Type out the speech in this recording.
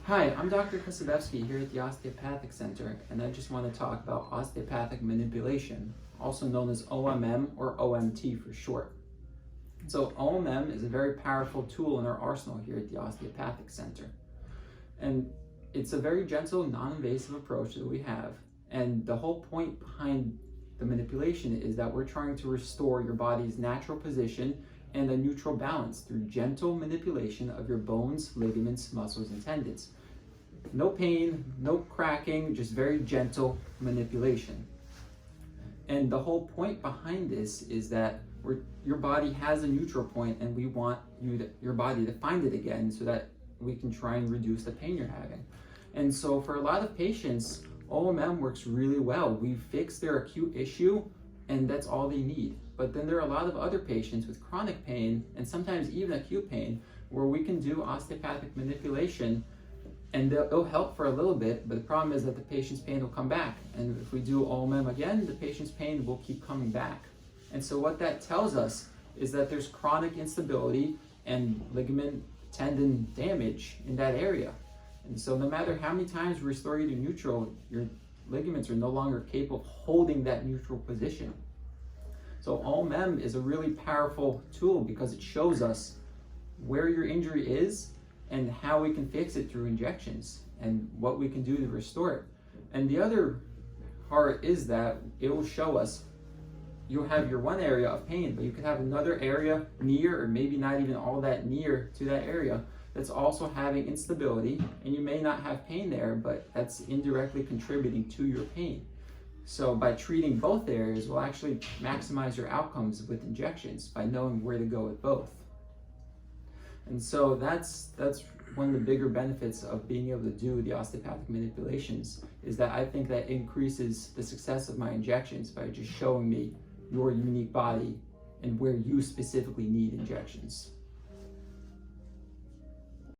Hi, I'm Dr. Coccydynia here at the Osteopathic Center, and I just want to talk about osteopathic manipulation, also known as OMM or OMT for short. So OMM is a very powerful tool in our arsenal here at the Osteopathic Center. And it's a very gentle, non-invasive approach that we have. And the whole point behind the manipulation is that we're trying to restore your body's natural position and a neutral balance through gentle manipulation of your bones, ligaments, muscles, and tendons. No pain, no cracking, just very gentle manipulation. And the whole point behind this is that your body has a neutral point, and we want your body to find it again so that we can try and reduce the pain you're having. And so for a lot of patients, OMM works really well. We fix their acute issue, and that's all they need. But then there are a lot of other patients with chronic pain, and sometimes even acute pain, where we can do osteopathic manipulation, and it'll help for a little bit, but the problem is that the patient's pain will come back. And if we do OMM again, the patient's pain will keep coming back. And so what that tells us is that there's chronic instability and ligament tendon damage in that area. And so no matter how many times we restore you to neutral, your ligaments are no longer capable of holding that neutral position. So OMM is a really powerful tool because it shows us where your injury is and how we can fix it through injections and what we can do to restore it. And the other part is that it will show us you'll have your one area of pain, but you could have another area near, or maybe not even all that near to that area, that's also having instability, and you may not have pain there, but that's indirectly contributing to your pain. So by treating both areas, we'll actually maximize your outcomes with injections by knowing where to go with both. And so that's one of the bigger benefits of being able to do the osteopathic manipulations, is that I think that increases the success of my injections by just showing me your unique body and where you specifically need injections.